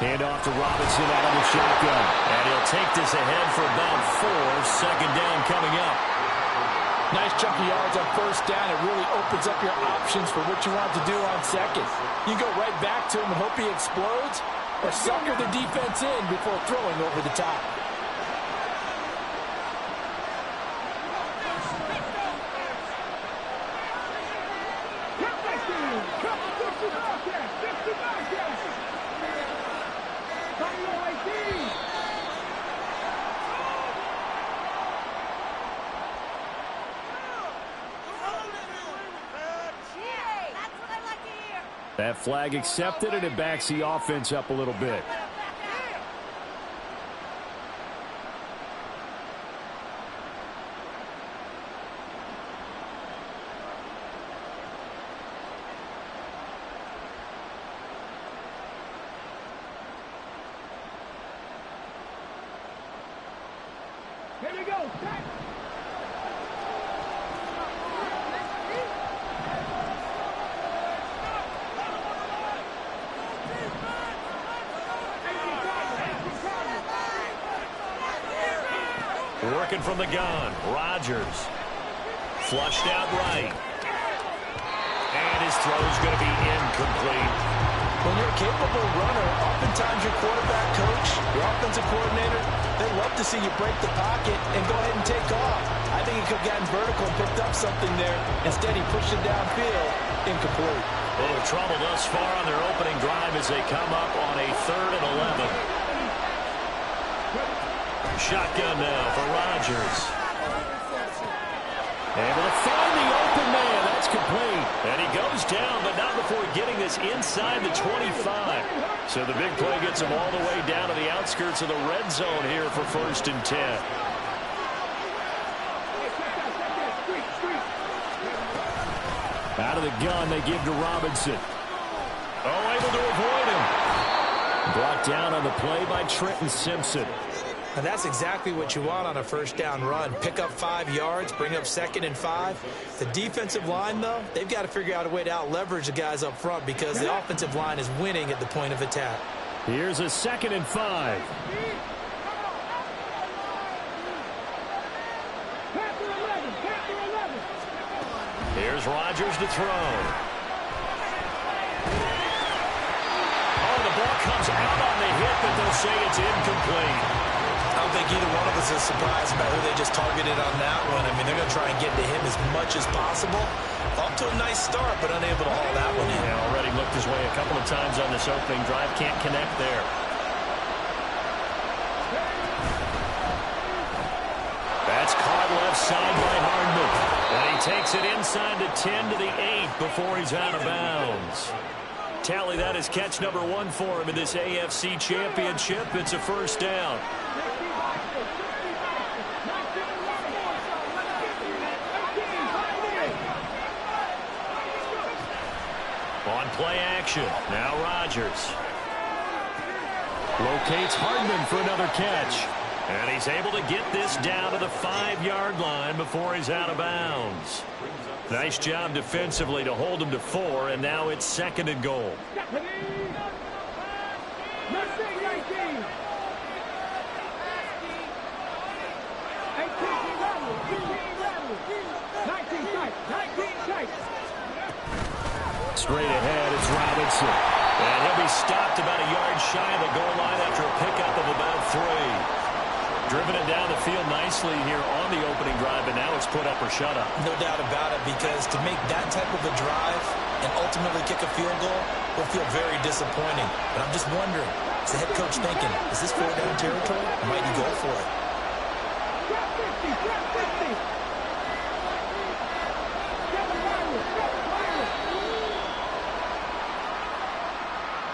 Hand off to Robinson out of the shotgun. And he'll take this ahead for about 4. Second down coming up. Nice chunk of yards on first down. It really opens up your options for what you want to do on second. You go right back to him and hope he explodes, or sucker the defense in before throwing over the top. That flag accepted, and it backs the offense up a little bit. Here we go. Working from the gun, Rodgers. Flushed out right. And his throw's going to be incomplete. When you're a capable runner, oftentimes your quarterback coach, your offensive coordinator, they love to see you break the pocket and go ahead and take off. I think he could have gotten vertical and picked up something there. Instead, he pushed it downfield, incomplete. A little trouble thus far on their opening drive as they come up on a 3rd and 11. Shotgun now for Rodgers. Able to find the open man. That's complete. And he goes down, but not before getting this inside the 25. So the big play gets him all the way down to the outskirts of the red zone here for 1st and 10. Out of the gun, they give to Robinson. Oh, able to avoid him. Brought down on the play by Trenton Simpson. And that's exactly what you want on a first down run. Pick up 5 yards, bring up 2nd and 5. The defensive line, though, they've got to figure out a way to out-leverage the guys up front because the offensive line is winning at the point of attack. Here's a 2nd and 5. Here's Rodgers to throw. Oh, the ball comes out on the hit, but they'll say it's incomplete. I don't think either one of us is surprised about who they just targeted on that one. I mean, they're going to try and get to him as much as possible. Off to a nice start, but unable to haul that one in. Yeah, already looked his way a couple of times on this opening drive. Can't connect there. That's caught left side by Hardman. And he takes it inside the 10 to the 8 before he's out of bounds. Tally, that is catch number 1 for him in this AFC Championship. It's a first down. On play action, now Rodgers. Locates Hardman for another catch. And he's able to get this down to the 5-yard line before he's out of bounds. Nice job defensively to hold him to 4, and now it's 2nd and goal. Straight ahead, it's Robinson. And he'll be stopped about a yard shy of the goal line after a pickup of about 3. Driven it down the field nicely here on the opening drive, and now it's put up or shut up. No doubt about it, because to make that type of a drive and ultimately kick a field goal will feel very disappointing. But I'm just wondering, is the head coach thinking, is this 4-down territory? Or might he go for it?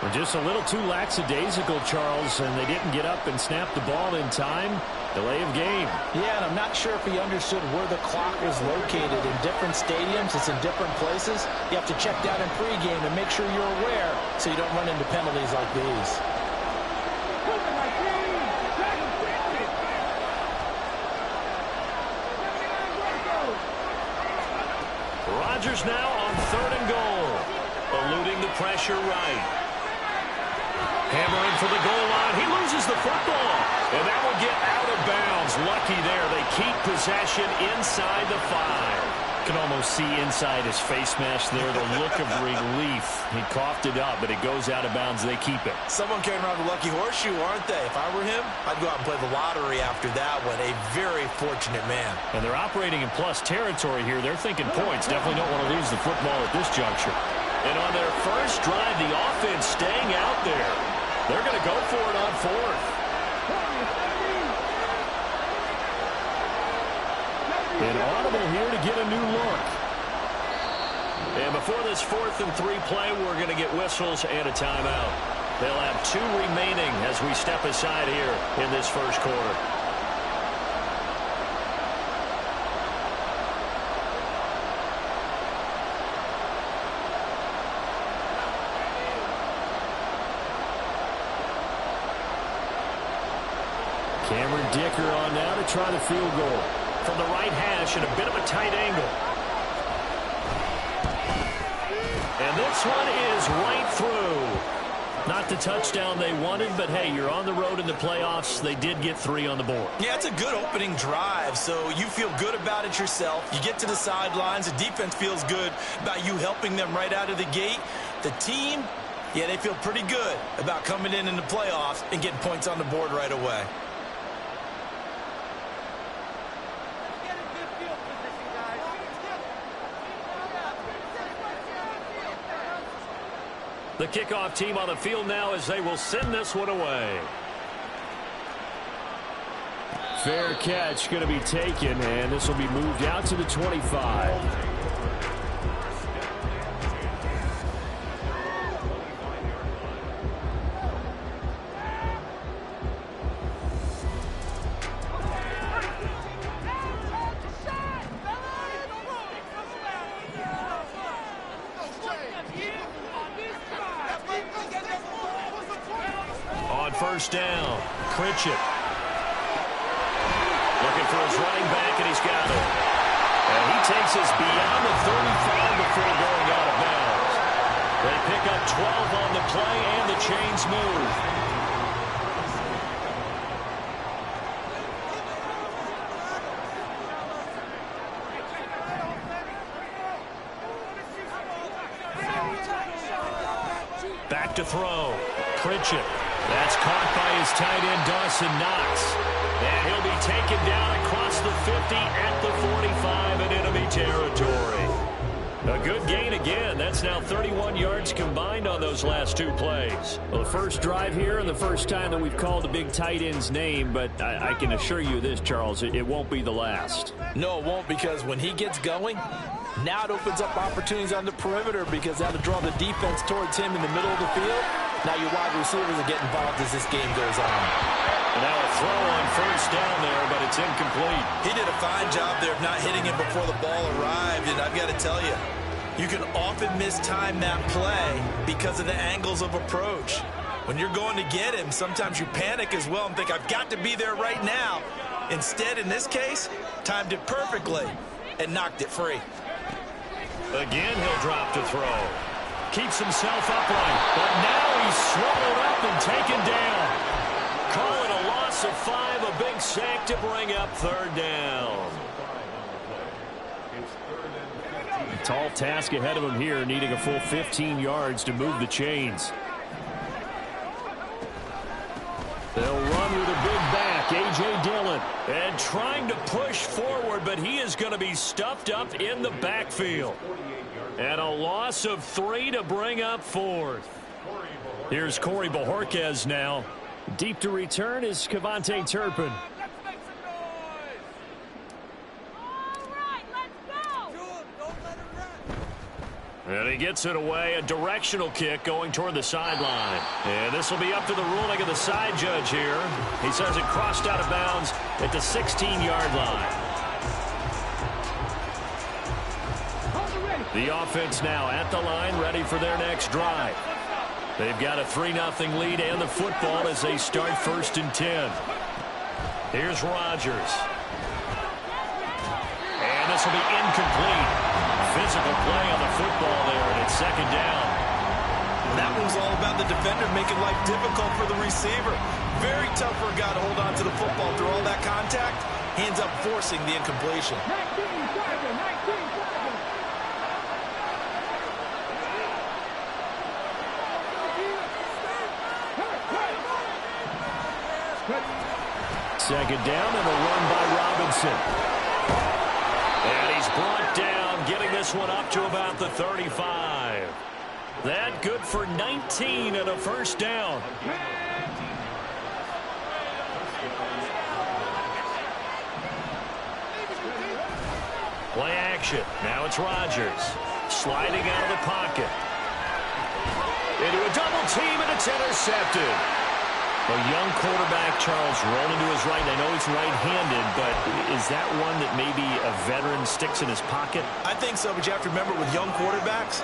We're just a little too lackadaisical, Charles, and they didn't get up and snap the ball in time. Delay of game. Yeah, and I'm not sure if he understood where the clock was located. In different stadiums, it's in different places. You have to check that in pregame and make sure you're aware so you don't run into penalties like these. Rodgers now on 3rd and goal. Eluding the pressure right. Hammering for the goal line. He loses the football. And that will get out of bounds. Lucky there. They keep possession inside the 5. Can almost see inside his face mask there the look of relief. He coughed it up, but it goes out of bounds. They keep it. Someone carrying around a lucky horseshoe, aren't they? If I were him, I'd go out and play the lottery after that one. A very fortunate man. And they're operating in plus territory here. They're thinking points. Definitely don't want to lose the football at this juncture. And on their first drive, the offense staying out there. They're going to go for it on 4th. And audible here to get a new look. And before this 4th and 3 play, we're going to get whistles and a timeout. They'll have 2 remaining as we step aside here in this first quarter. Cameron Dicker on now to try the field goal. From the right hash and a bit of a tight angle. And this one is right through. Not the touchdown they wanted, but hey, you're on the road in the playoffs. They did get 3 on the board. Yeah, it's a good opening drive, so you feel good about it yourself. You get to the sidelines. The defense feels good about you helping them right out of the gate. The team, yeah, they feel pretty good about coming in the playoffs and getting points on the board right away. The kickoff team on the field now as they will send this one away. Fair catch going to be taken, and this will be moved out to the 25. First down, Pritchett. Looking for his running back, and he's got it. And he takes us beyond the 35 before going out of bounds. They pick up 12 on the play, and the chains move. Back to throw, Pritchett. That's caught by his tight end, Dawson Knox. And he'll be taken down across the 50 at the 45 in enemy territory. A good gain again. That's now 31 yards combined on those last 2 plays. Well, the first drive here and the first time that we've called a big tight end's name, but I can assure you this, Charles, it won't be the last. No, it won't, because when he gets going, now it opens up opportunities on the perimeter because that'll draw the defense towards him in the middle of the field. Now your wide receivers will get involved as this game goes on. And now a throw on first down there, but it's incomplete. He did a fine job there of not hitting it before the ball arrived, and I've got to tell you, you can often mistime that play because of the angles of approach. When you're going to get him, sometimes you panic as well and think, I've got to be there right now. Instead, in this case, timed it perfectly and knocked it free. Again, he'll drop to throw. Keeps himself upright, but now he's swallowed up and taken down. Call it a loss of 5, a big sack to bring up 3rd down. A tall task ahead of him here, needing a full 15 yards to move the chains. They'll run with a big back, A.J. Dillon, and trying to push forward, but he is going to be stuffed up in the backfield. And a loss of 3 to bring up 4th. Here's Corey Bojorquez now. Deep to return is Kevontae Turpin. And he gets it away, a directional kick going toward the sideline. And this will be up to the ruling of the side judge here. He says it crossed out of bounds at the 16-yard line. The offense now at the line, ready for their next drive. They've got a 3-0 lead and the football as they start 1st and 10. Here's Rodgers. And this will be incomplete. Physical play on the football there, and it's 2nd down. That one was all about the defender making life difficult for the receiver. Very tough for a guy to hold on to the football through all that contact. He ends up forcing the incompletion. 19 target, 19 target. Second down and a run by Robinson. And he's brought down, getting this one up to about the 35. That good for 19 and a first down. Play action. Now it's Rodgers. Sliding out of the pocket. Into a double team, and it's intercepted. A young quarterback, Charles, rolling to his right. I know he's right-handed, but is that one that maybe a veteran sticks in his pocket? I think so, but you have to remember with young quarterbacks,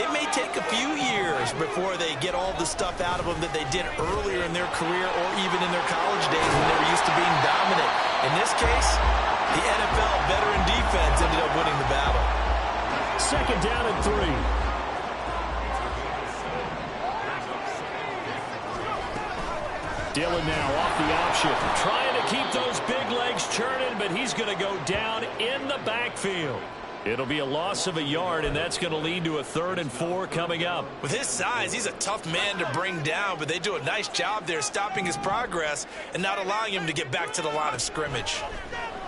it may take a few years before they get all the stuff out of them that they did earlier in their career or even in their college days when they were used to being dominant. In this case, the NFL veteran defense ended up winning the battle. Second down and 3. Dillon now off the option, trying to keep those big legs churning, but he's going to go down in the backfield. It'll be a loss of a yard, and that's going to lead to a 3rd and 4 coming up. With his size, he's a tough man to bring down, but they do a nice job there stopping his progress and not allowing him to get back to the line of scrimmage.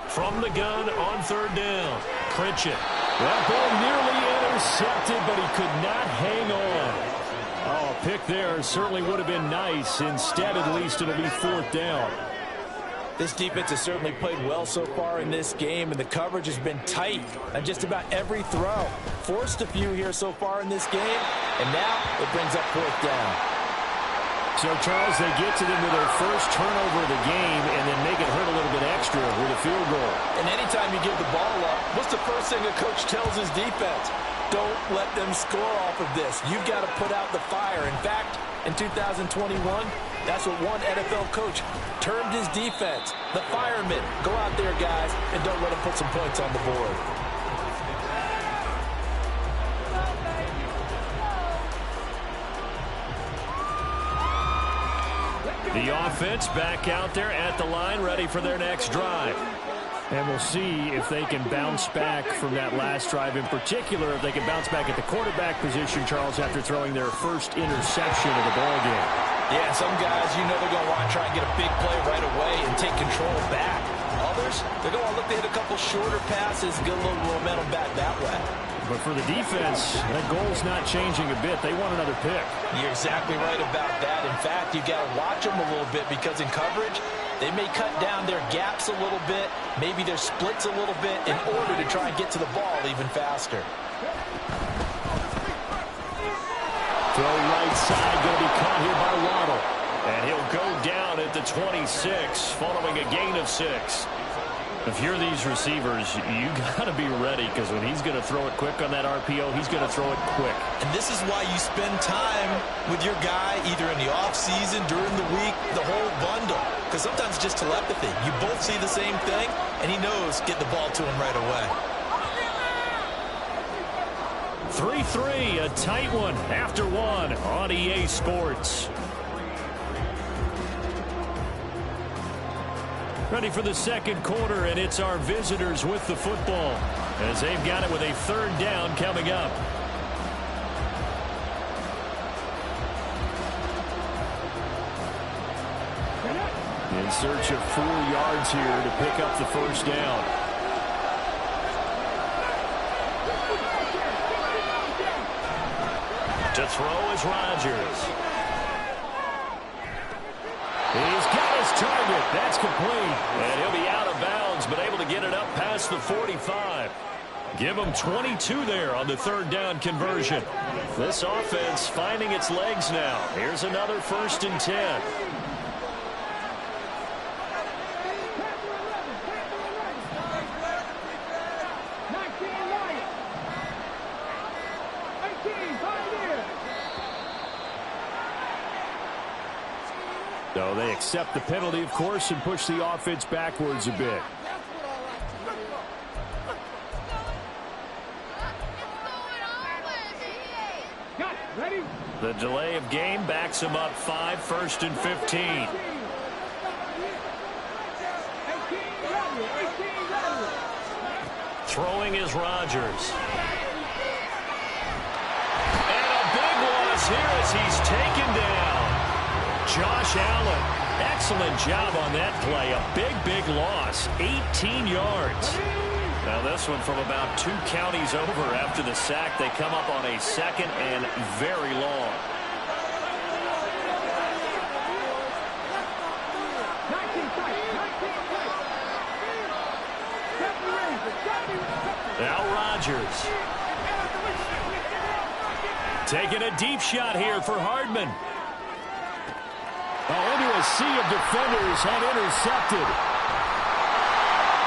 From the gun on 3rd down, Pritchett. That ball nearly intercepted, but he could not hang on. Oh, a pick there certainly would have been nice. Instead, at least, it'll be 4th down. This defense has certainly played well so far in this game, and the coverage has been tight on just about every throw. Forced a few here so far in this game, and now it brings up 4th down. So, Charles, they get to them with their first turnover of the game and then make it hurt a little bit extra with a field goal. And anytime you give the ball up, what's the first thing a coach tells his defense? Don't let them score off of this. You've got to put out the fire. In fact, in 2021, that's what one NFL coach termed his defense. The firemen. Go out there, guys, and don't let them put some points on the board. The offense back out there at the line, ready for their next drive. And we'll see if they can bounce back from that last drive, in particular, if they can bounce back at the quarterback position, Charles, after throwing their first interception of the ballgame. Yeah, some guys, you know they're going to want to try and get a big play right away and take control back. Others, they're going to look to hit a couple shorter passes, get a little momentum back that way. But for the defense, that goal's not changing a bit. They want another pick. You're exactly right about that. In fact, you've got to watch them a little bit because in coverage, they may cut down their gaps a little bit, maybe their splits a little bit in order to try and get to the ball even faster. Throw right side, going to be caught here by Waddle. And he'll go down at the 26, following a gain of 6. If you're these receivers, you got to be ready, because when he's going to throw it quick on that RPO, he's going to throw it quick. And this is why you spend time with your guy either in the offseason, during the week, the whole bundle. Because sometimes it's just telepathy. You both see the same thing, and he knows get the ball to him right away. 3-3, a tight one after one on EA Sports. Ready for the second quarter, and it's our visitors with the football as they've got it with a 3rd down coming up. In search of 4 yards here to pick up the first down. To throw is Rodgers. He's got his target. That's complete. And he'll be out of bounds, but able to get it up past the 45. Give him 22 there on the 3rd down conversion. This offense finding its legs now. Here's another 1st and 10. So they accept the penalty, of course, and push the offense backwards a bit. Ready? The delay of game backs him up 5, 1st and 15. Throwing is Rodgers. And a big loss here as he's taken down. Josh Allen. Excellent job on that play. A big loss. 18 yards. Now this one from about 2 counties over after the sack. They come up on a 2nd and very long. Now Rodgers. Taking a deep shot here for Hardman. Into a sea of defenders and intercepted.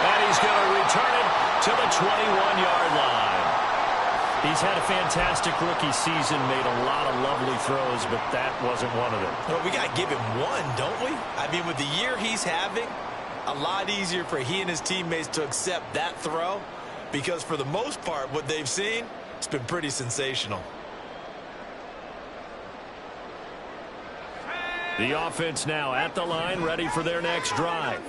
And he's going to return it to the 21-yard line. He's had a fantastic rookie season, made a lot of lovely throws, but that wasn't one of them. Well, we got to give him one, don't we? I mean, with the year he's having, a lot easier for he and his teammates to accept that throw because for the most part, what they've seen, it's been pretty sensational. The offense now at the line, ready for their next drive.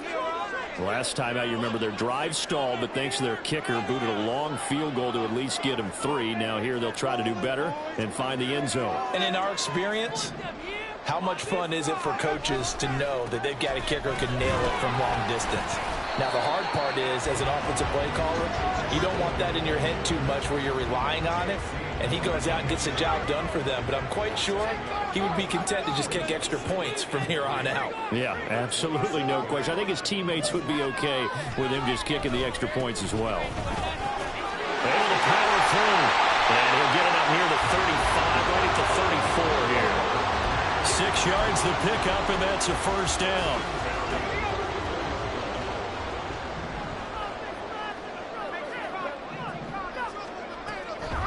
Last time out, you remember their drive stalled, but thanks to their kicker, booted a long field goal to at least get them 3. Now here they'll try to do better and find the end zone. And in our experience, how much fun is it for coaches to know that they've got a kicker who can nail it from long distance? Now, the hard part is, as an offensive play caller, you don't want that in your head too much where you're relying on it, and he goes out and gets the job done for them. But I'm quite sure he would be content to just kick extra points from here on out. Yeah, absolutely no question. I think his teammates would be okay with him just kicking the extra points as well. Able to power through, and he'll get it up near the 35, right at the 34 here. 6 yards the pickup, and that's a first down.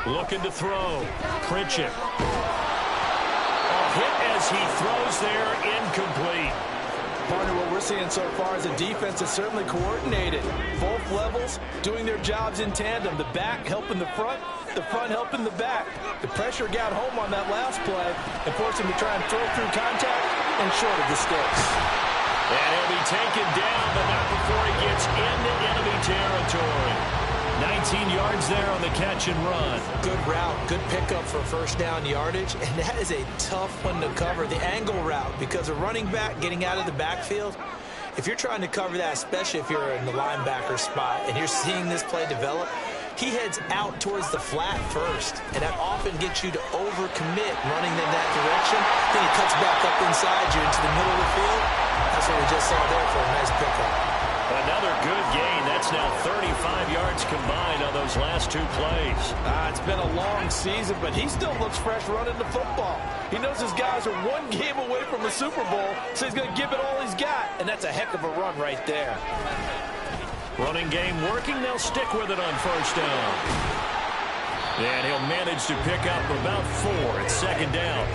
Looking to throw. Pritchett. Hit as he throws there, incomplete. Partner, what we're seeing so far is a defense that's certainly coordinated. Both levels doing their jobs in tandem. The back helping the front helping the back. The pressure got home on that last play and forced him to try and throw through contact and short of the sticks. And he'll be taken down, but not before he gets into enemy territory. 19 yards there on the catch and run. Good route, good pickup for first down yardage, and that is a tough one to cover, the angle route, because a running back getting out of the backfield, if you're trying to cover that, especially if you're in the linebacker spot and you're seeing this play develop, he heads out towards the flat first, and that often gets you to overcommit running in that direction. Then he cuts back up inside you into the middle of the field. That's what we just saw there for a nice pickup. Another good gain. That's now 35 yards combined on those last 2 plays. It's been a long season, but he still looks fresh running the football. He knows his guys are 1 game away from a Super Bowl, so he's going to give it all he's got, and that's a heck of a run right there. Running game working. They'll stick with it on first down. And he'll manage to pick up about 4 at second down.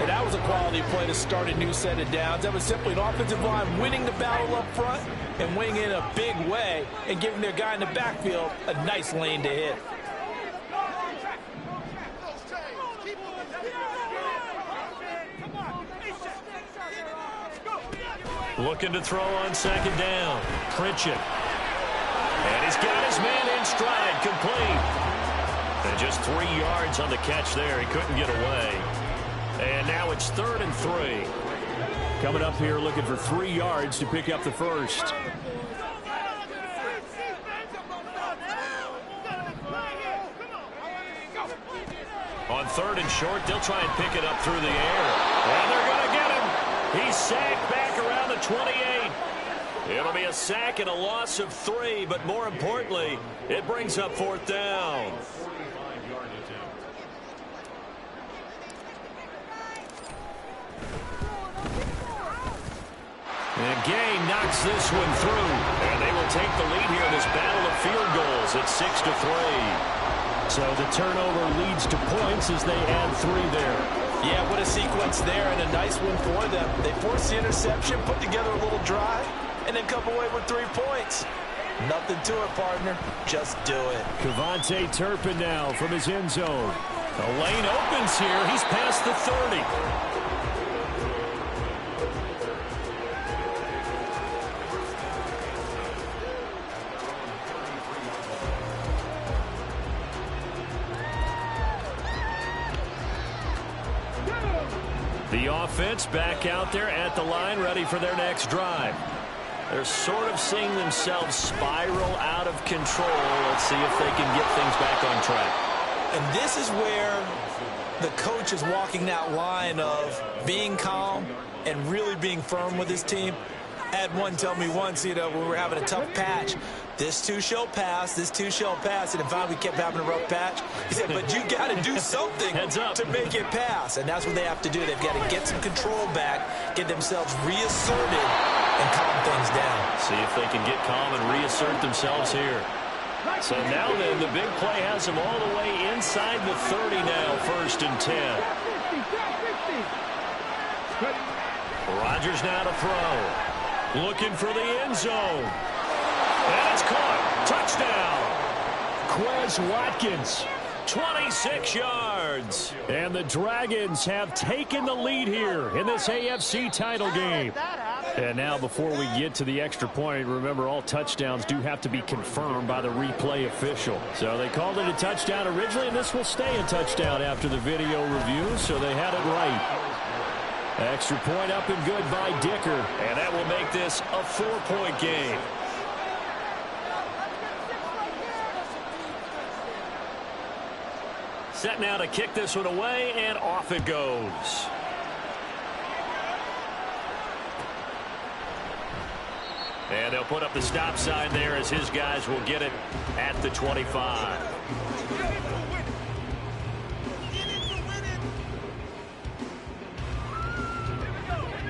And that was a quality play to start a new set of downs. That was simply an offensive line winning the battle up front and winning in a big way and giving their guy in the backfield a nice lane to hit. Looking to throw on second down. Pritchett. And he's got his man in stride, complete. And just 3 yards on the catch there. He couldn't get away. And now it's 3rd and 3. Coming up here looking for 3 yards to pick up the first. On 3rd and short, they'll try and pick it up through the air. And they're going to get him. He's sacked back around the 28. It'll be a sack and a loss of 3, but more importantly, it brings up 4th down. And Gay knocks this one through, and they will take the lead here in this battle of field goals at 6-3. So the turnover leads to points as they add 3 there. Yeah, what a sequence there, and a nice one for them. They force the interception, put together a little drive, and then come away with 3 points. Nothing to it, partner. Just do it. Kevontae Turpin now from his end zone. The lane opens here. He's past the 30. The offense back out there at the line, ready for their next drive. They're sort of seeing themselves spiral out of control. Let's see if they can get things back on track. And this is where the coach is walking that line of being calm and really being firm with his team. I had one tell me once, when we were having a tough patch, this too shall pass, this too shall pass. And finally we kept having a rough patch. He said, but you got to do something to make it pass. And that's what they have to do. They've got to get some control back, get themselves reasserted, and calm things down. See if they can get calm and reassert themselves here. So now then, the big play has them all the way inside the 30 now, 1st and 10. Rodgers now to throw. Looking for the end zone. And it's caught. Touchdown. Quez Watkins. 26 yards. And the Dragons have taken the lead here in this AFC title game. And now before we get to the extra point, remember all touchdowns do have to be confirmed by the replay official. So they called it a touchdown originally, and this will stay a touchdown after the video review, so they had it right. Extra point up and good by Dicker, and that will make this a 4-point game. Set now to kick this one away, and off it goes. And they'll put up the stop sign there as his guys will get it at the 25.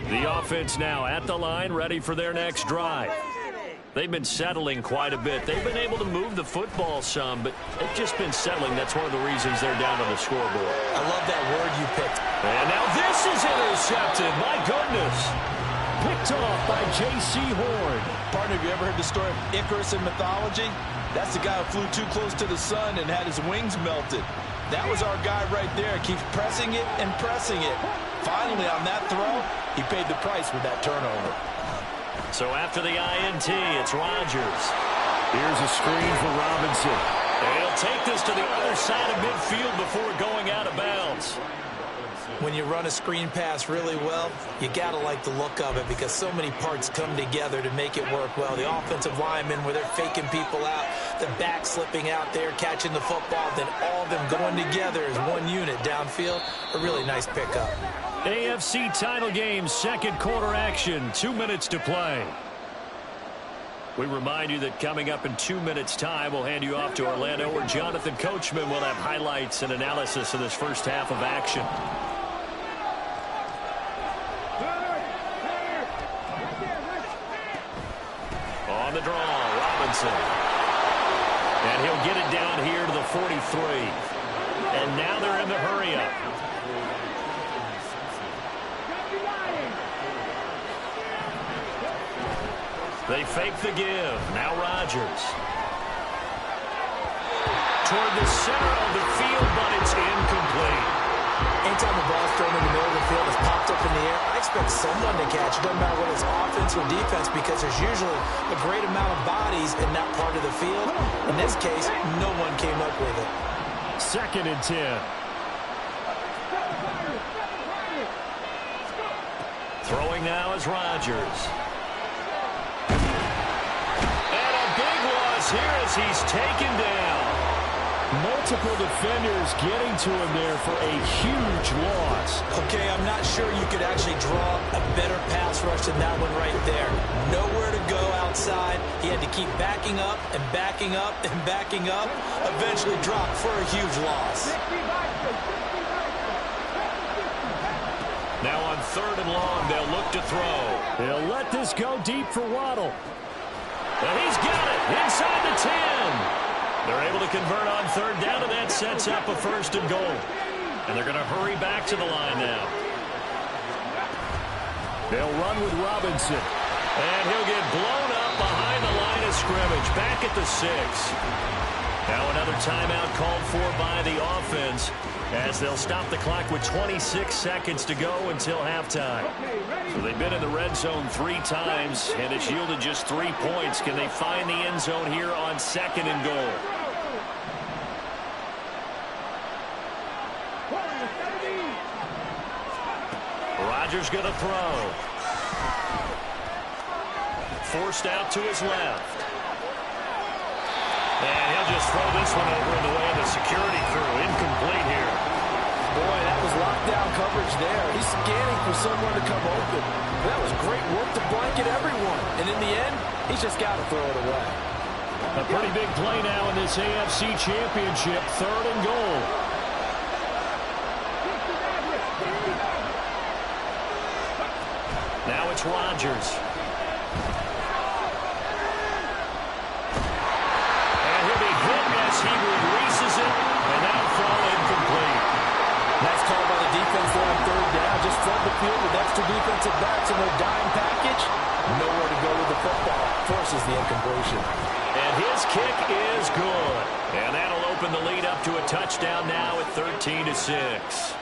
The offense now at the line, ready for their next drive. They've been settling quite a bit. They've been able to move the football some, but they've just been settling. That's one of the reasons they're down on the scoreboard. I love that word you picked. And now this is intercepted. My goodness. Picked off by J.C. Horn. Partner, have you ever heard the story of Icarus in mythology? That's the guy who flew too close to the sun and had his wings melted. That was our guy right there. Keeps pressing it and pressing it. Finally, on that throw, he paid the price with that turnover. So after the INT, it's Rodgers. Here's a screen for Robinson. And he'll take this to the other side of midfield before going out of bounds. When you run a screen pass really well, you got to like the look of it because so many parts come together to make it work well. The offensive linemen, where they're faking people out, the back slipping out there, catching the football, then all of them going together as one unit downfield. A really nice pickup. AFC title game, second quarter action, 2 minutes to play. We remind you that coming up in 2 minutes' time, we'll hand you off to Orlando, where Jonathan Coachman will have highlights and analysis of this first half of action. On the draw, Robinson. And he'll get it down here to the 43. And now they're in the hurry-up. They fake the give. Now Rodgers. Toward the center of the field, but it's incomplete. Anytime the ball's thrown in the middle of the field, it's popped up in the air, I expect someone to catch. It doesn't matter whether it's offense or defense because there's usually a great amount of bodies in that part of the field. In this case, no one came up with it. 2nd and 10. Throwing now is Rodgers. Here as he's taken down. Multiple defenders getting to him there for a huge loss. Okay, I'm not sure you could actually draw a better pass rush than that one right there. Nowhere to go outside. He had to keep backing up and backing up and backing up. Eventually dropped for a huge loss. Now on 3rd and long, they'll look to throw. They'll let this go deep for Waddle. And he's got it inside the 10. They're able to convert on 3rd down, and that sets up a 1st and goal. And they're going to hurry back to the line now. They'll run with Robinson. And he'll get blown up behind the line of scrimmage. Back at the 6. Now another timeout called for by the offense as they'll stop the clock with 26 seconds to go until halftime. So they've been in the red zone 3 times, and it's yielded just 3 points. Can they find the end zone here on 2nd and goal? Rodgers going to throw. Forced out to his left. And he'll just throw this one over in the way of the security crew. Incomplete here. Boy, that was lockdown coverage there. He's scanning for someone to come open. That was great work to blanket everyone. And in the end, he's just got to throw it away. A pretty big play now in this AFC Championship. 3rd and goal. Now it's Rodgers. He releases it, and that'll fall incomplete. Nice call by the defense there on 3rd down. Just flood the field with extra defensive backs in their dime package. Nowhere to go with the football. Forces the incompletion. And his kick is good. And that'll open the lead up to a touchdown now at 13-6.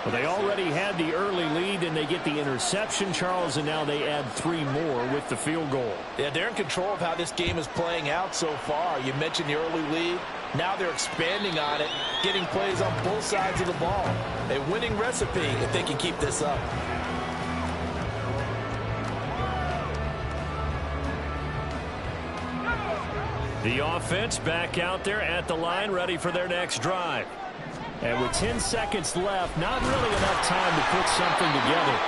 Well, they already had the early lead, and they get the interception, Charles, and now they add 3 more with the field goal. Yeah, they're in control of how this game is playing out so far. You mentioned the early lead. Now they're expanding on it, getting plays on both sides of the ball. A winning recipe if they can keep this up. The offense back out there at the line, ready for their next drive. And with 10 seconds left, not really enough time to put something together.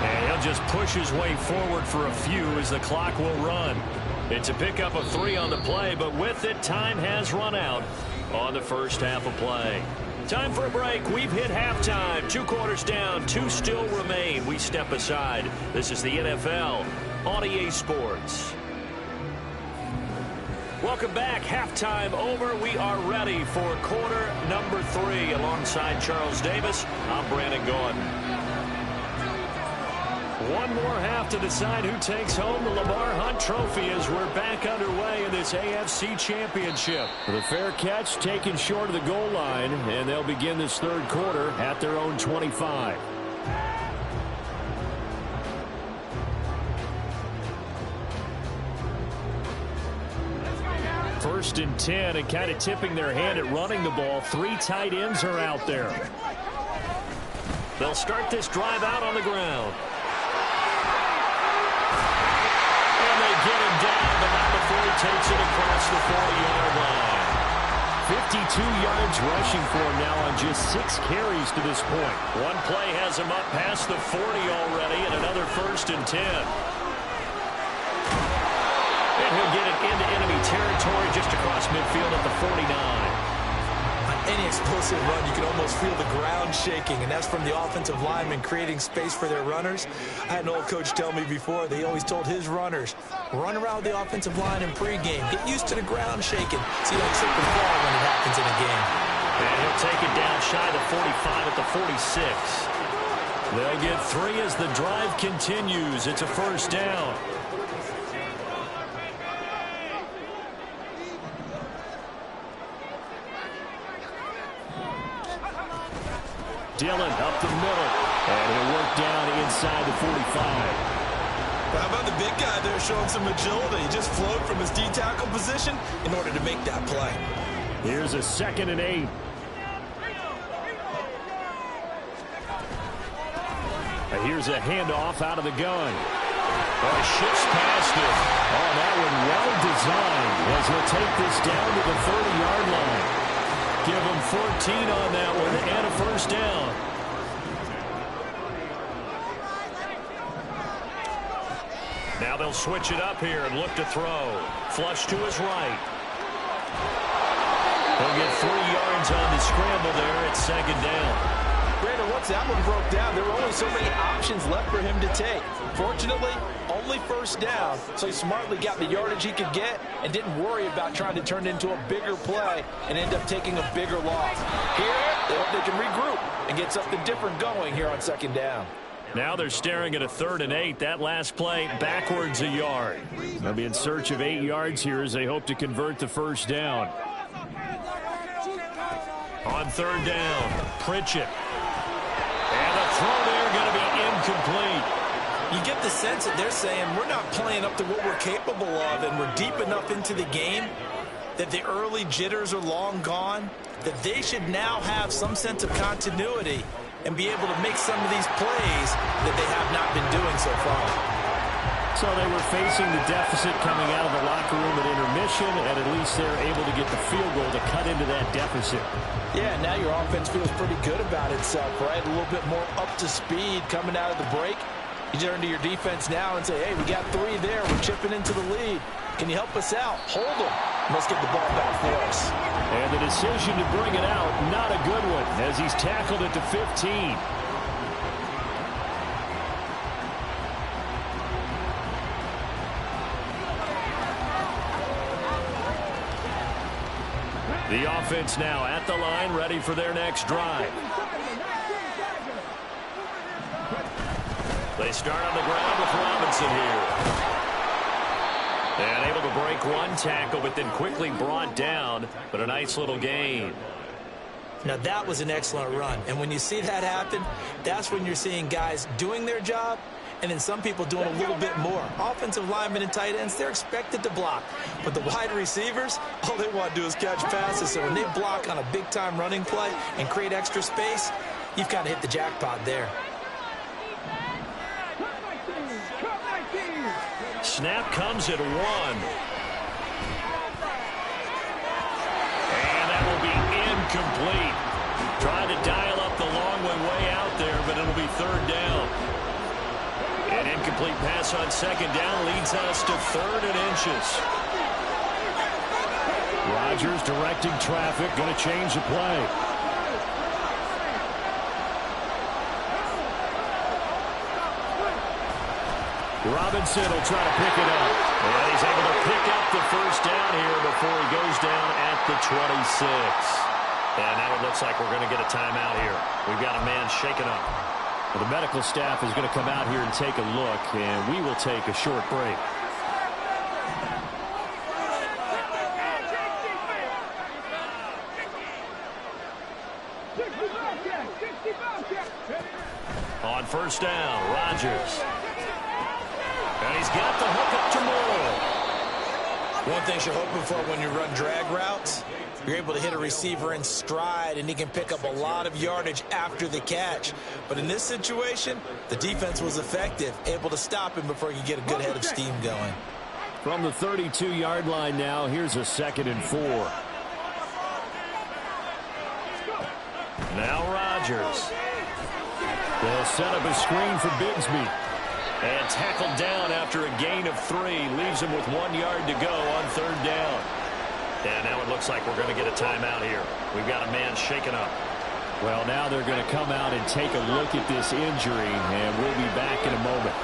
And he'll just push his way forward for a few as the clock will run. It's a pickup of 3 on the play, but with it, time has run out on the first half of play. Time for a break. We've hit halftime. 2 quarters down, 2 still remain. We step aside. This is the NFL on EA Sports. Welcome back. Halftime over. We are ready for quarter number 3. Alongside Charles Davis, I'm Brandon Gordon. One more half to decide who takes home the Lamar Hunt Trophy as we're back underway in this AFC Championship. The fair catch taken short of the goal line, and they'll begin this 3rd quarter at their own 25. First and 10, and kind of tipping their hand at running the ball. 3 tight ends are out there. They'll start this drive out on the ground. And they get him down, but not before he takes it across the 40-yard line. 52 yards rushing for him now on just 6 carries to this point. One play has him up past the 40 already, and another 1st and 10. And he'll get it into enemy territory just across midfield at the 49. On any explosive run, you can almost feel the ground shaking, and that's from the offensive linemen creating space for their runners. I had an old coach tell me before, they always told his runners, run around the offensive line in pregame. Get used to the ground shaking. So you don't slip and fall when it happens in a game. And he'll take it down shy of the 45 at the 46. They'll get 3 as the drive continues. It's a 1st down. Dillon up the middle, and he'll work down inside the 45. How about the big guy there showing some agility? He just flowed from his D-tackle position in order to make that play. Here's a 2nd and 8. Here's a handoff out of the gun. Oh, shifts past it. Oh, that one well designed as he'll take this down to the 30-yard line. Give him 14 on that one and a 1st down. Now they'll switch it up here and look to throw. Flush to his right. He'll get 3 yards on the scramble there at 2nd down. Brandon, once that one broke down, there were only so many options left for him to take. Fortunately, only 1st down, so he smartly got the yardage he could get and didn't worry about trying to turn it into a bigger play and end up taking a bigger loss. Here, they hope they can regroup and get something different going here on 2nd down. Now they're staring at a 3rd and 8. That last play backwards a yard. They'll be in search of 8 yards here as they hope to convert the 1st down. On third down, Pritchett. And the throw there going to be incomplete. You get the sense that they're saying we're not playing up to what we're capable of, and we're deep enough into the game that the early jitters are long gone, that they should now have some sense of continuity and be able to make some of these plays that they have not been doing so far. So they were facing the deficit coming out of the locker room at intermission, and at least they're able to get the field goal to cut into that deficit. Yeah, now your offense feels pretty good about itself, right? A little bit more up to speed coming out of the break. You turn to your defense now and say, hey, we got 3 there. We're chipping into the lead. Can you help us out? Hold them. Let's get the ball back for us. And the decision to bring it out, not a good one, as he's tackled it to 15. The offense now at the line, ready for their next drive. They start on the ground with Robinson here. And able to break one tackle, but then quickly brought down. But a nice little gain. Now, that was an excellent run. And when you see that happen, that's when you're seeing guys doing their job, and then some people doing a little bit more. Offensive linemen and tight ends, they're expected to block. But the wide receivers, all they want to do is catch passes. So when they block on a big-time running play and create extra space, you've kind of hit the jackpot there. Snap comes at 1. And that will be incomplete. Trying to dial up the long way out there, but it'll be third down. An incomplete pass on second down leads us to 3rd and inches. Rodgers directing traffic, going to change the play. Robinson will try to pick it up. And he's able to pick up the first down here before he goes down at the 26. And now it looks like we're going to get a timeout here. We've got a man shaken up. Well, the medical staff is going to come out here and take a look, and we will take a short break. On first down, Rodgers. And he's got the hook up to Moore. One thing you're hoping for when you run drag routes, you're able to hit a receiver in stride, and he can pick up a lot of yardage after the catch. But in this situation, the defense was effective, able to stop him before he could get a good head of steam going. From the 32-yard line now, here's a 2nd and 4. Now Rodgers. They'll set up a screen for Bigsby. And tackled down after a gain of 3. Leaves him with 1 yard to go on third down. And now it looks like we're going to get a timeout here. We've got a man shaken up. Well, now they're going to come out and take a look at this injury, and we'll be back in a moment.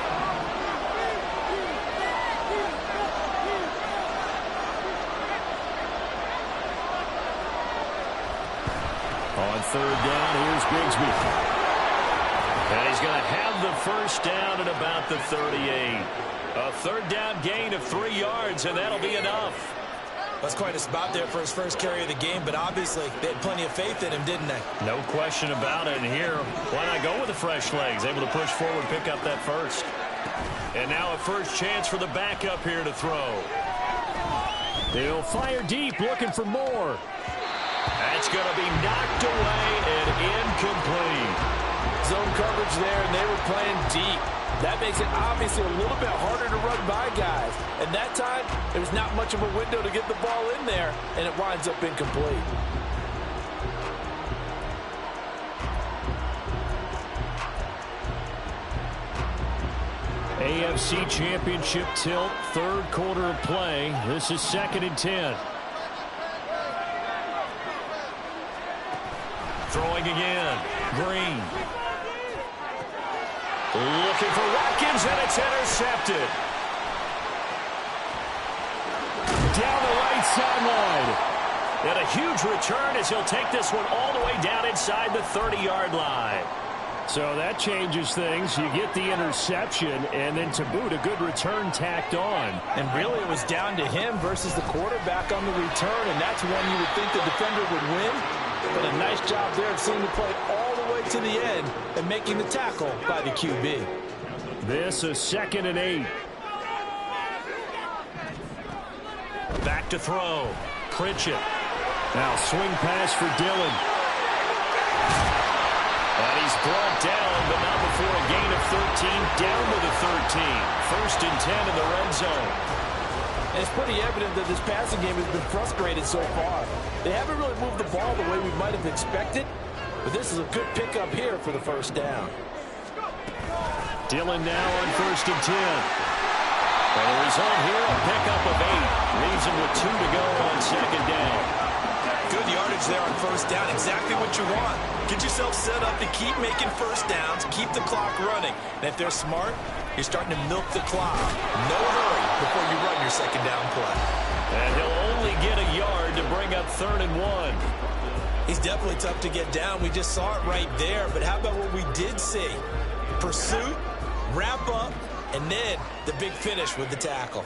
On third down, here's Bigsby. And he's going to have the first down at about the 38. A third down gain of 3 yards, and that'll be enough. That's quite a spot there for his first carry of the game, but obviously they had plenty of faith in him, didn't they? No question about it. And here, why not go with the fresh legs? Able to push forward, pick up that first. And now a first chance for the backup here to throw. They'll fire deep, looking for more. That's going to be knocked away and incomplete. Zone coverage there, and they were playing deep. That makes it obviously a little bit harder to run by guys. And that time, there was not much of a window to get the ball in there, and it winds up incomplete. AFC Championship tilt, 3rd quarter of play. This is 2nd and 10. Throwing again. Green. Looking for Watkins, and it's intercepted. Down the right sideline. And a huge return as he'll take this one all the way down inside the 30-yard line. So that changes things. You get the interception, and then to boot, a good return tacked on. And really it was down to him versus the quarterback on the return, and that's one you would think the defender would win. But a nice job there of seeing the play all the way to the end and making the tackle by the QB. This is 2nd and 8. Back to throw. Pritchett. Now swing pass for Dillon. And he's brought down, but not before a gain of 13, down to the 13. 1st and 10 in the red zone. And it's pretty evident that this passing game has been frustrated so far. They haven't really moved the ball the way we might have expected, but this is a good pickup here for the 1st down. Dillon now on 1st and 10. And the result here, a pickup of 8. Leaves him with 2 to go on 2nd down. Good yardage there on 1st down. Exactly what you want. Get yourself set up to keep making 1st downs, keep the clock running. And if they're smart, you're starting to milk the clock. No hurry before you run your 2nd down play. And he'll only get a yard to bring up 3rd and 1. He's definitely tough to get down. We just saw it right there. But how about what we did see? Pursuit, wrap up, and then the big finish with the tackle.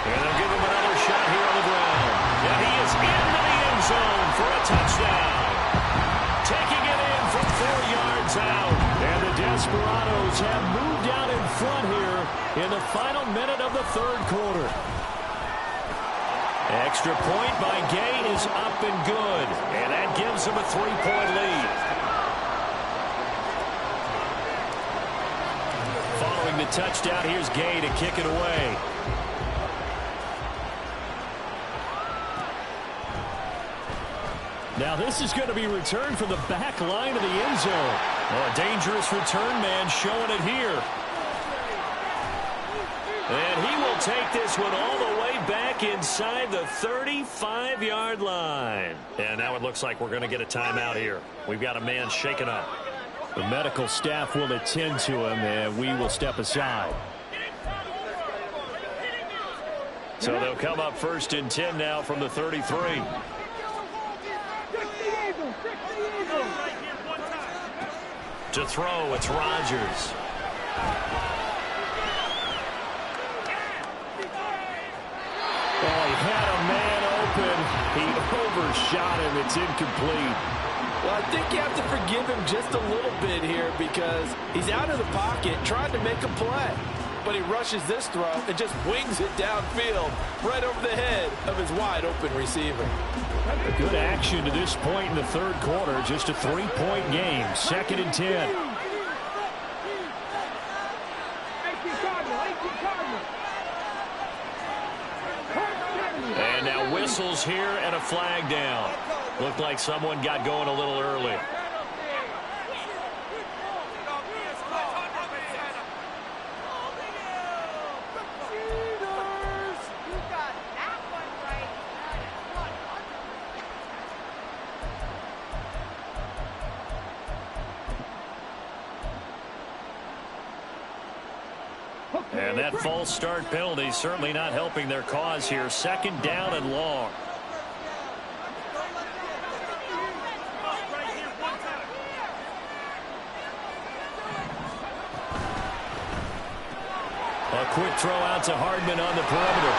And they'll give him another shot here on the ground. And he is into the end zone for a touchdown. Taking it in from 4 yards out. And the Desperados have moved out in front here in the final minute of the 3rd quarter. Extra point by Gay is up and good. And that gives him a 3-point lead. Following the touchdown, here's Gay to kick it away. Now this is going to be returned from the back line of the end zone. Oh, a dangerous return man showing it here. And he will take this one all the way back inside the 35-yard line. And now it looks like we're going to get a timeout here. We've got a man shaken up. The medical staff will attend to him, and we will step aside. So they'll come up 1st and 10 now from the 33. To throw, it's Rodgers. Oh, he had a man open. He overshot him. It's incomplete. Well, I think you have to forgive him just a little bit here because he's out of the pocket trying to make a play. But he rushes this throw and just wings it downfield right over the head of his wide-open receiver. A good action to this point in the 3rd quarter. Just a 3-point game. 2nd and 10. And now whistles here and a flag down. Looked like someone got going a little early. And that false start penalty certainly not helping their cause here. 2nd down and long. A quick throw out to Hardman on the perimeter.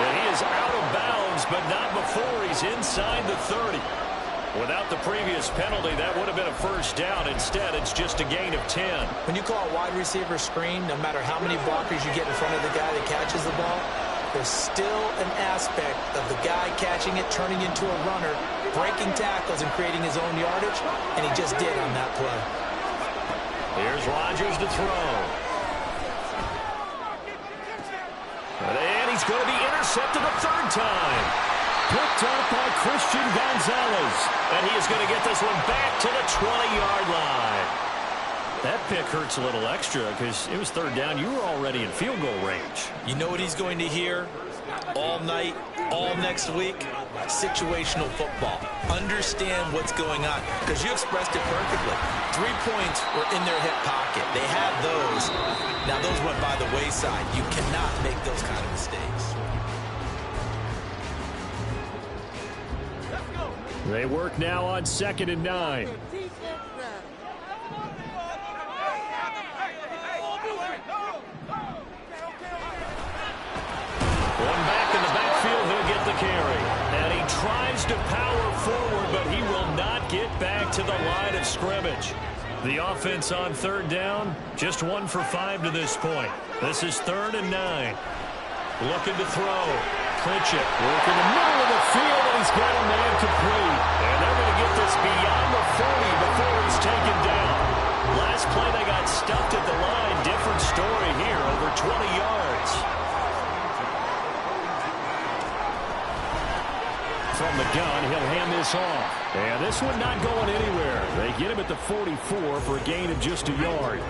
And he is out of bounds, but not before he's inside the 30. Without the previous penalty, that would have been a 1st down. Instead, it's just a gain of 10. When you call a wide receiver screen, no matter how many blockers you get in front of the guy that catches the ball, there's still an aspect of the guy catching it, turning into a runner, breaking tackles and creating his own yardage, and he just did on that play. Here's Rodgers to throw. And he's going to be intercepted a 3rd time. Picked up by Christian Gonzalez. And he is going to get this one back to the 20-yard line. That pick hurts a little extra because it was 3rd down. You were already in field goal range. You know what he's going to hear all night, all next week? Situational football. Understand what's going on because you expressed it perfectly. 3 points were in their hip pocket. They had those. Now those went by the wayside. You cannot make those kind of mistakes. They work now on 2nd and 9. One back in the backfield, he'll get the carry. And he tries to the line of scrimmage. The offense on third down, just 1 for 5 to this point. This is 3rd and 9. Looking to throw. Pritchett working the middle of the field, and he's got a man complete. And they're going to get this beyond the 40 before he's taken down. Last play they got stuffed at the line. Different story here, over 20 yards. From the gun, he'll hand this off. And this one not going anywhere. They get him at the 44 for a gain of just a yard.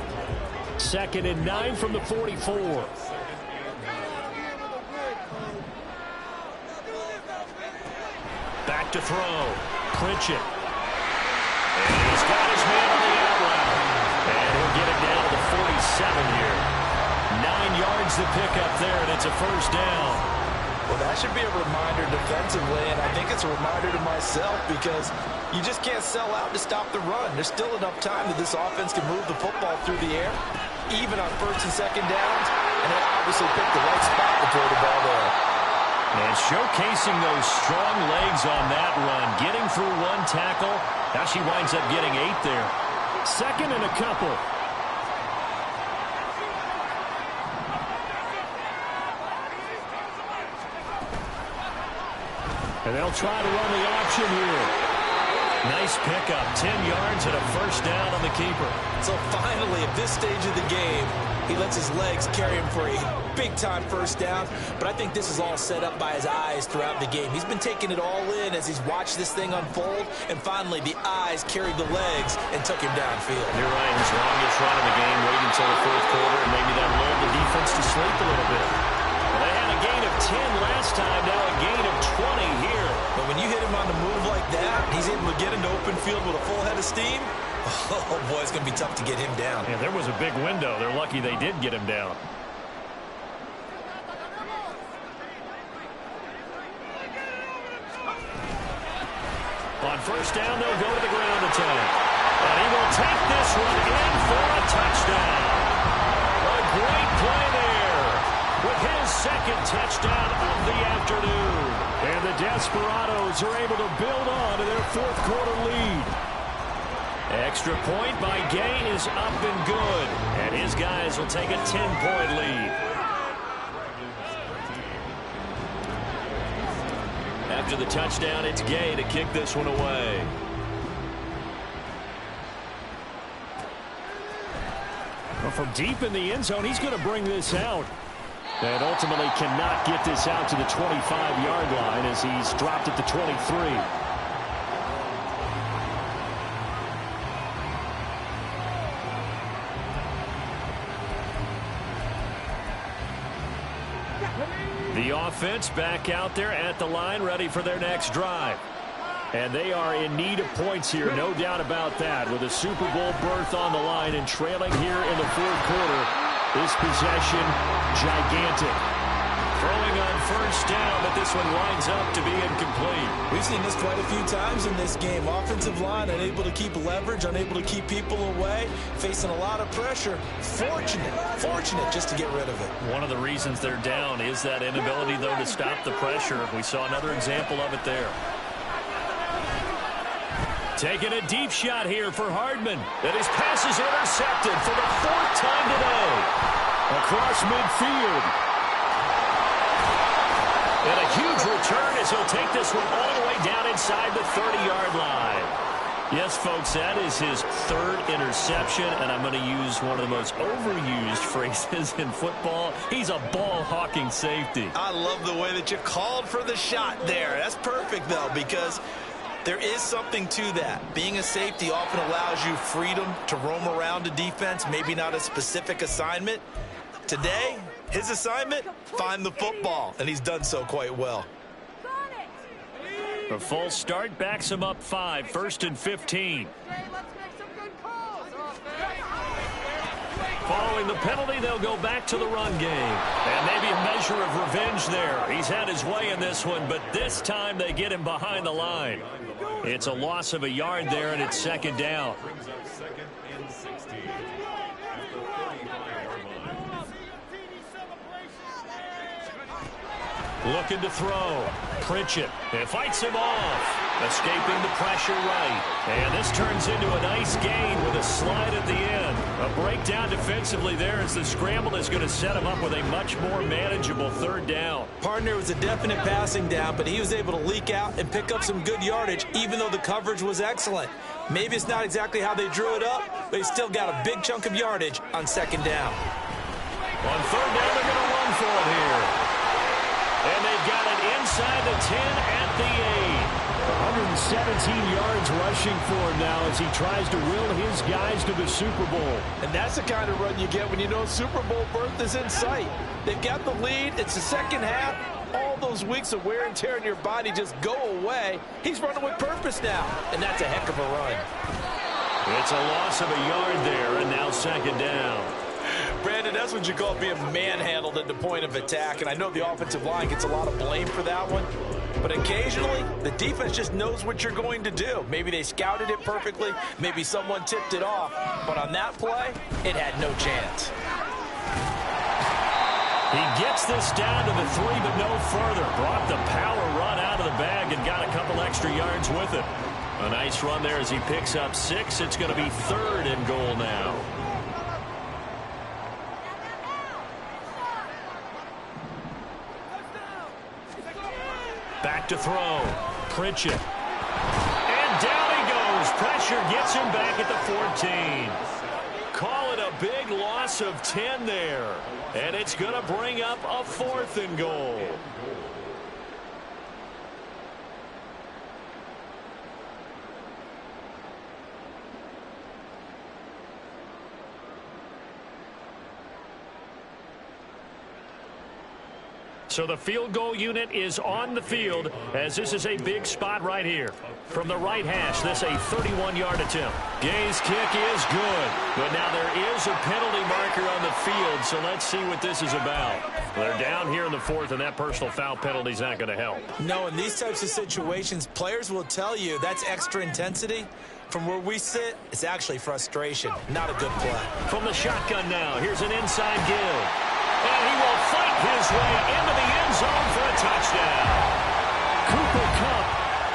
2nd and 9 from the 44. Back to throw. Pritchett. And he's got his man on the out route. And he'll get it down to the 47 here. 9 yards to pick up there, and it's a first down. Well, that should be a reminder defensively, and I think it's a reminder to myself because you just can't sell out to stop the run. There's still enough time that this offense can move the football through the air, even on 1st and 2nd downs, and they obviously picked the right spot to throw the ball there. And showcasing those strong legs on that run, getting through 1 tackle. Now she winds up getting 8 there. 2nd and a couple. And they'll try to run the option here. Nice pickup. 10 yards and a first down on the keeper. So finally, at this stage of the game, he lets his legs carry him for a big-time first down. But I think this is all set up by his eyes throughout the game. He's been taking it all in as he's watched this thing unfold. And finally, the eyes carried the legs and took him downfield. You're right. His longest run of the game, wait until the 4th quarter, and maybe that lulled the defense to sleep a little bit. Well, they had a gain of 10 last time, now a gain of 20 here. But when you hit him on the move like that, he's able to get into open field with a full head of steam. Oh, boy, it's going to be tough to get him down. Yeah, there was a big window. They're lucky they did get him down. On first down, they'll go to the ground attack. And he will take this one in for a touchdown. A great play there with his 2nd touchdown of the afternoon. And the Desperados are able to build on to their 4th quarter lead. Extra point by Gay is up and good. And his guys will take a 10-point lead. After the touchdown, it's Gay to kick this one away. Well, from deep in the end zone, he's going to bring this out. And ultimately cannot get this out to the 25-yard line as he's dropped at the 23. The offense back out there at the line, ready for their next drive. And they are in need of points here, no doubt about that. With a Super Bowl berth on the line and trailing here in the 4th quarter, this possession gigantic. Throwing on first down, but this one winds up to be incomplete. We've seen this quite a few times in this game. Offensive line unable to keep leverage, unable to keep people away, facing a lot of pressure. Fortunate just to get rid of it. One of the reasons they're down is that inability, though, to stop the pressure. We saw another example of it there. Taking a deep shot here for Hardman. And his pass is intercepted for the 4th time today. Across midfield. And a huge return as he'll take this one all the way down inside the 30-yard line. Yes, folks, that is his 3rd interception, and I'm going to use one of the most overused phrases in football. He's a ball-hawking safety. I love the way that you called for the shot there. That's perfect, though, because there is something to that. Being a safety often allows you freedom to roam around a defense, maybe not a specific assignment. Today, his assignment, find the football, and he's done so quite well. The false start backs him up 5, 1st and 15. Following the penalty, they'll go back to the run game. And maybe a measure of revenge there. He's had his way in this one, but this time they get him behind the line. It's a loss of a yard there, and it's 2nd down. Looking to throw. Pritchett. It fights him off. Escaping the pressure right. And this turns into a nice gain with a slide at the end. A breakdown defensively there as the scramble is going to set him up with a much more manageable third down. Partner was a definite passing down, but he was able to leak out and pick up some good yardage, even though the coverage was excellent. Maybe it's not exactly how they drew it up, but he still got a big chunk of yardage on second down. On third down, they're going to run for it here. And they've got it inside the 10 at the 8. 117 yards rushing for him now as he tries to will his guys to the Super Bowl. And that's the kind of run you get when you know Super Bowl berth is in sight. They've got the lead. It's the second half. All those weeks of wear and tear in your body just go away. He's running with purpose now, and that's a heck of a run. It's a loss of a yard there, and now second down. Brandon, that's what you call being manhandled at the point of attack, and I know the offensive line gets a lot of blame for that one. But occasionally, the defense just knows what you're going to do. Maybe they scouted it perfectly. Maybe someone tipped it off. But on that play, it had no chance. He gets this down to the 3, but no further. Brought the power run out of the bag and got a couple extra yards with it. A nice run there as he picks up 6. It's going to be 3rd and goal now. Back to throw. Pritchett. And down he goes. Pressure gets him back at the 14. Call it a big loss of 10 there. And it's going to bring up a 4th and goal. So the field goal unit is on the field as this is a big spot right here. From the right hash, this a 31-yard attempt. Gay's kick is good, but now there is a penalty marker on the field, so let's see what this is about. They're down here in the 4th, and that personal foul penalty is not going to help. No, in these types of situations, players will tell you that's extra intensity. From where we sit, it's actually frustration, not a good play. From the shotgun now, here's an inside give. And he will fight his way into the end zone for a touchdown. Cooper Kupp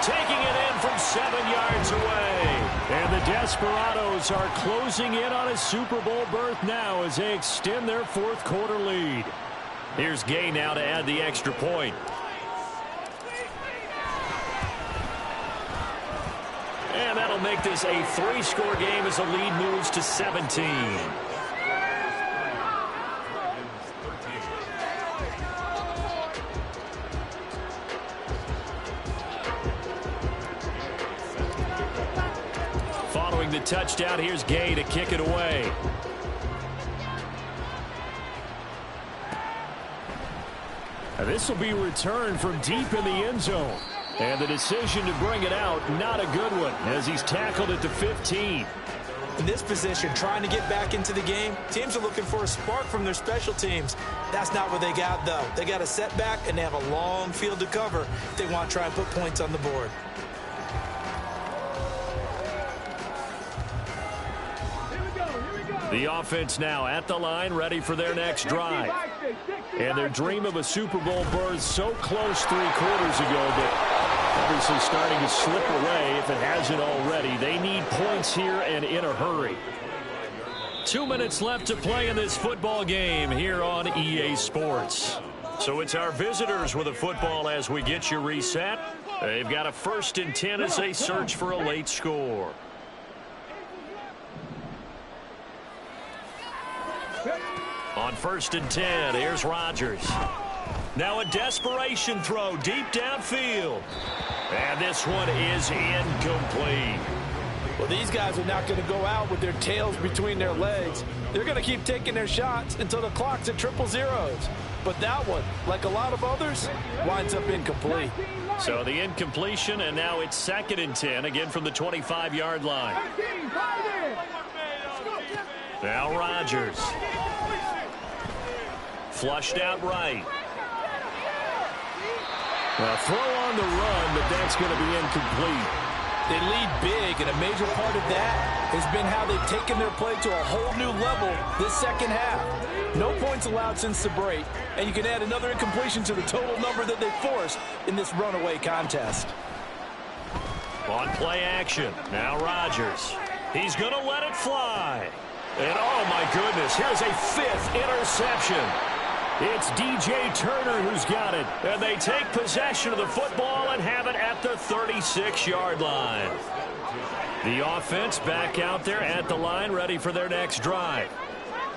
taking it in from 7 yards away. And the Desperados are closing in on a Super Bowl berth now as they extend their 4th quarter lead. Here's Gay now to add the extra point. And that'll make this a 3-score game as the lead moves to 17. Following the touchdown, here's Gay to kick it away. This will be returned from deep in the end zone. And the decision to bring it out, not a good one, as he's tackled at the 15. In this position, trying to get back into the game, teams are looking for a spark from their special teams. That's not what they got, though. They got a setback, and they have a long field to cover if they want to try and put points on the board. The offense now at the line, ready for their next drive. And their dream of a Super Bowl berth so close 3 quarters ago, but obviously starting to slip away if it hasn't already. They need points here and in a hurry. 2 minutes left to play in this football game here on EA Sports. So it's our visitors with a football as we get you reset. They've got a 1st and 10 as they search for a late score. On 1st and 10, here's Rodgers. Now a desperation throw deep downfield. And this one is incomplete. Well, these guys are not going to go out with their tails between their legs. They're going to keep taking their shots until the clock's at 000. But that one, like a lot of others, winds up incomplete. So the incompletion, and now it's 2nd and 10, again from the 25-yard line. Now Rodgers. Flushed out right. A throw on the run, but that's going to be incomplete. They lead big, and a major part of that has been how they've taken their play to a whole new level this second half. No points allowed since the break, and you can add another incompletion to the total number that they forced in this runaway contest. On play action, now Rodgers. He's going to let it fly. And oh my goodness, here's a 5th interception. It's DJ Turner who's got it. And they take possession of the football and have it at the 36-yard line. The offense back out there at the line, ready for their next drive.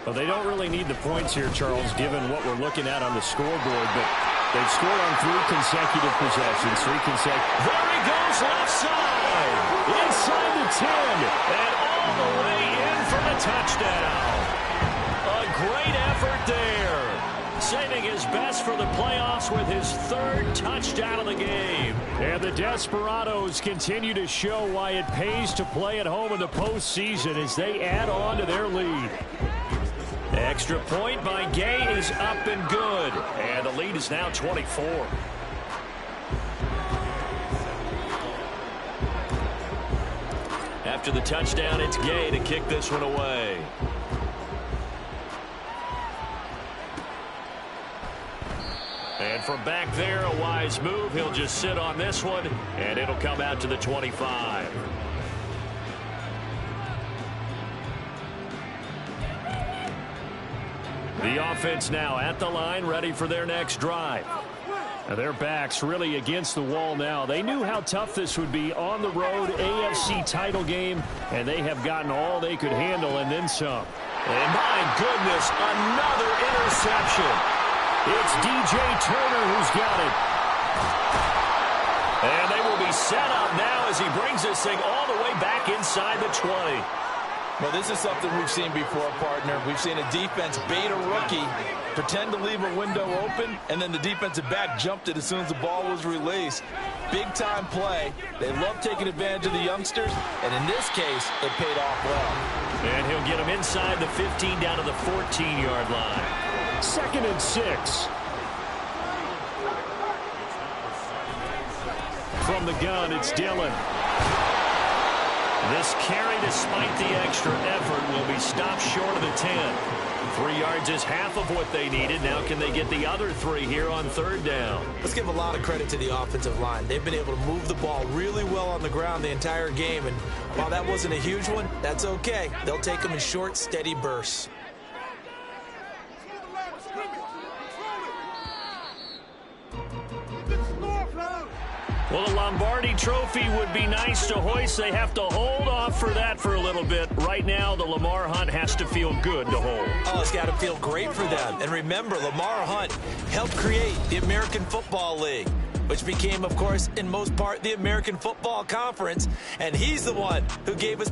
Well, they don't really need the points here, Charles, given what we're looking at on the scoreboard. But they've scored on 3 consecutive possessions. There he goes, left side. Inside the 10. And all the way in for the touchdown. A great effort there. Saving his best for the playoffs with his 3rd touchdown of the game. And the Desperados continue to show why it pays to play at home in the postseason as they add on to their lead. Extra point by Gay is up and good. And the lead is now 24. After the touchdown, it's Gay to kick this one away. And from back there, a wise move. He'll just sit on this one, and it'll come out to the 25. The offense now at the line, ready for their next drive. Now their backs really against the wall now. They knew how tough this would be on the road, AFC title game, and they have gotten all they could handle and then some. And my goodness, another interception. It's DJ Turner who's got it. And they will be set up now as he brings this thing all the way back inside the 20. Well, this is something we've seen before, partner. We've seen a defense bait a rookie, pretend to leave a window open, and then the defensive back jumped it as soon as the ball was released. Big-time play. They love taking advantage of the youngsters, and in this case, it paid off well. And he'll get him inside the 15 down to the 14-yard line. 2nd and 6. From the gun, it's Dillon. This carry, despite the extra effort, will be stopped short of the 10. 3 yards is half of what they needed. Now can they get the other 3 here on 3rd down? Let's give a lot of credit to the offensive line. They've been able to move the ball really well on the ground the entire game. And while that wasn't a huge one, that's okay. They'll take them in short, steady bursts. Well, the Lombardi Trophy would be nice to hoist. They have to hold off for that for a little bit. Right now, the Lamar Hunt has to feel good to hold. Oh, it's got to feel great for them. And remember, Lamar Hunt helped create the American Football League, which became, of course, in most part, the American Football Conference. And he's the one who gave us